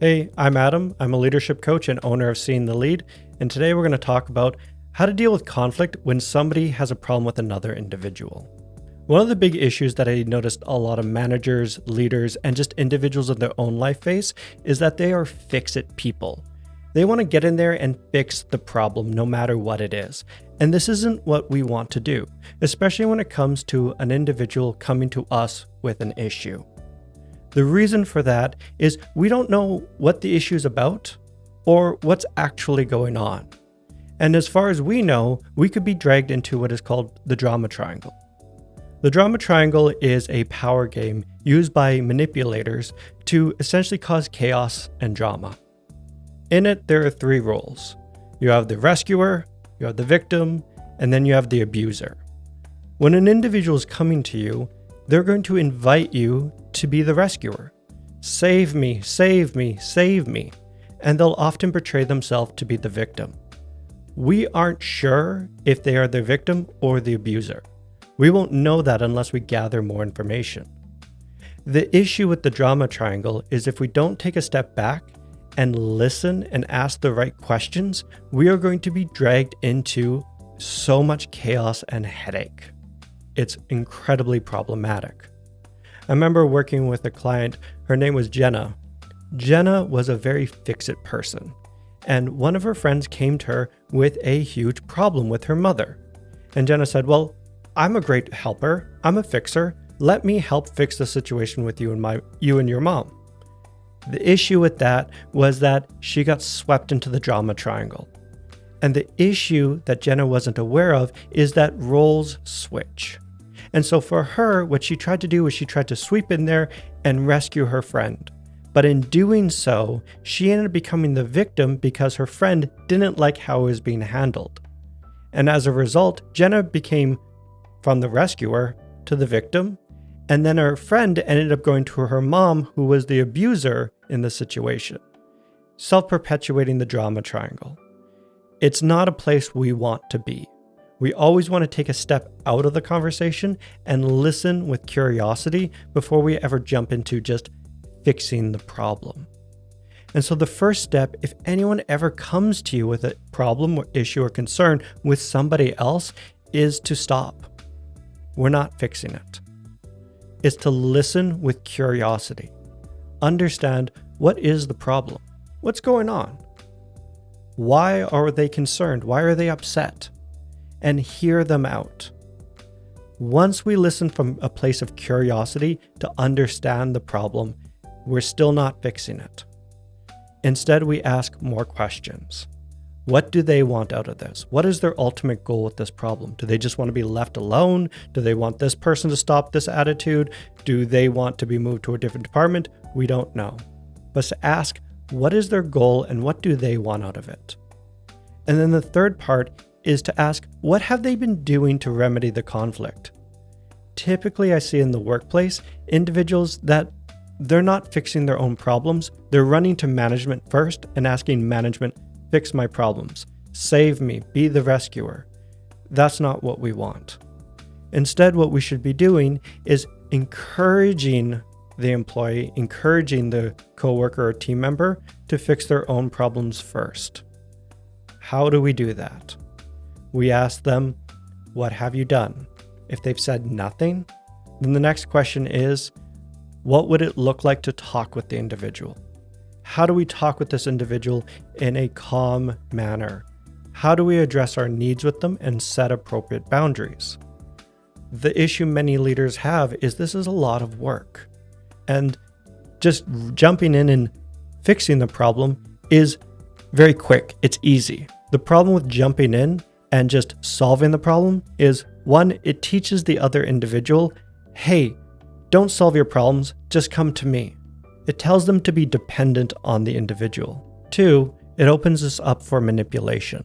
Hey, I'm Adam. I'm a leadership coach and owner of Seeing the Lead, and today we're going to talk about how to deal with conflict when somebody has a problem with another individual. One of the big issues that I noticed a lot of managers, leaders, and just individuals in their own life face is that they are fix-it people. They want to get in there and fix the problem no matter what it is. And this isn't what we want to do, especially when it comes to an individual coming to us with an issue. The reason for that is we don't know what the issue is about or what's actually going on. And as far as we know, we could be dragged into what is called the drama triangle. The drama triangle is a power game used by manipulators to essentially cause chaos and drama. In it, there are three roles. You have the rescuer, you have the victim, and then you have the abuser. When an individual is coming to you, they're going to invite you to be the rescuer. Save me, save me, save me. And they'll often portray themselves to be the victim. We aren't sure if they are the victim or the abuser. We won't know that unless we gather more information. The issue with the drama triangle is if we don't take a step back and listen and ask the right questions, we are going to be dragged into so much chaos and headache. It's incredibly problematic. I remember working with a client, her name was Jenna. Jenna was a very fix-it person, and one of her friends came to her with a huge problem with her mother. And Jenna said, well, I'm a great helper, I'm a fixer, let me help fix the situation with you and your mom. The issue with that was that she got swept into the drama triangle. And the issue that Jenna wasn't aware of is that roles switch. And so for her, what she tried to do was she tried to sweep in there and rescue her friend. But in doing so, she ended up becoming the victim because her friend didn't like how it was being handled. And as a result, Jenna became from the rescuer to the victim. And then her friend ended up going to her mom, who was the abuser in the situation, self-perpetuating the drama triangle. It's not a place we want to be. We always want to take a step out of the conversation and listen with curiosity before we ever jump into just fixing the problem. And so the first step, if anyone ever comes to you with a problem or issue or concern with somebody else, is to stop. We're not fixing it. It's to listen with curiosity. Understand what is the problem? What's going on? Why are they concerned? Why are they upset? And hear them out. Once we listen from a place of curiosity to understand the problem, we're still not fixing it. Instead, we ask more questions. What do they want out of this? What is their ultimate goal with this problem? Do they just want to be left alone? Do they want this person to stop this attitude? Do they want to be moved to a different department? We don't know. But to ask, what is their goal and what do they want out of it? And then the third part is to ask, what have they been doing to remedy the conflict? Typically, I see in the workplace, individuals that they're not fixing their own problems. They're running to management first and asking management, fix my problems, save me, be the rescuer. That's not what we want. Instead, what we should be doing is encouraging the employee, encouraging the coworker or team member to fix their own problems first. How do we do that? We ask them, what have you done? If they've said nothing, then the next question is, what would it look like to talk with the individual? How do we talk with this individual in a calm manner? How do we address our needs with them and set appropriate boundaries? The issue many leaders have is this is a lot of work. And just jumping in and fixing the problem is very quick. It's easy. The problem with jumping in and just solving the problem is, one, it teaches the other individual, hey, don't solve your problems, just come to me. It tells them to be dependent on the individual. Two, it opens us up for manipulation.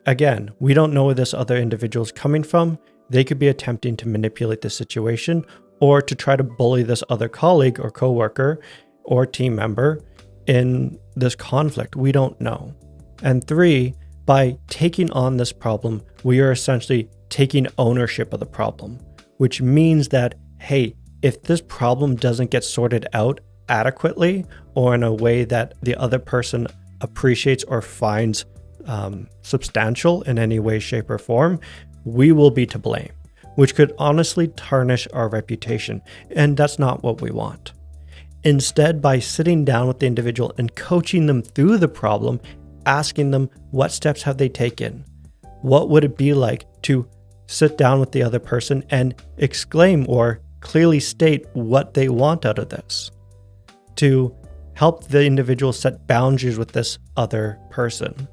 Again, we don't know where this other individual is coming from. They could be attempting to manipulate the situation or to try to bully this other colleague or coworker or team member in this conflict. We don't know. And three, by taking on this problem, we are essentially taking ownership of the problem, which means that, hey, if this problem doesn't get sorted out adequately or in a way that the other person appreciates or finds substantial in any way, shape, or form, we will be to blame, which could honestly tarnish our reputation. And that's not what we want. Instead, by sitting down with the individual and coaching them through the problem, asking them what steps have they taken, what would it be like to sit down with the other person and exclaim or clearly state what they want out of this, to help the individual set boundaries with this other person.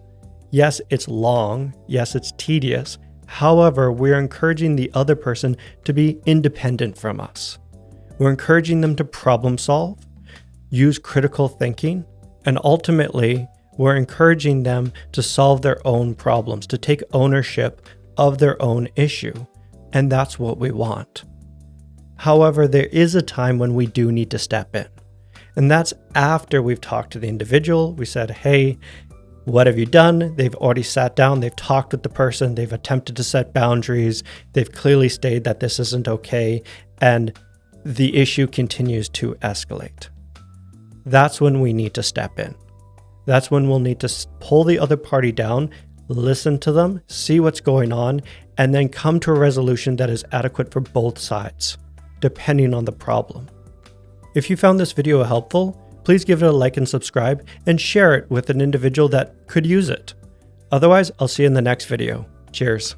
Yes, it's long. Yes, it's tedious. However, we're encouraging the other person to be independent from us. We're encouraging them to problem solve, use critical thinking, and ultimately, we're encouraging them to solve their own problems, to take ownership of their own issue. And that's what we want. However, there is a time when we do need to step in. And that's after we've talked to the individual. We said, hey, what have you done? They've already sat down. They've talked with the person. They've attempted to set boundaries. They've clearly stated that this isn't okay. And the issue continues to escalate. That's when we need to step in. That's when we'll need to pull the other party down, listen to them, see what's going on, and then come to a resolution that is adequate for both sides, depending on the problem. If you found this video helpful, please give it a like and subscribe, and share it with an individual that could use it. Otherwise, I'll see you in the next video. Cheers.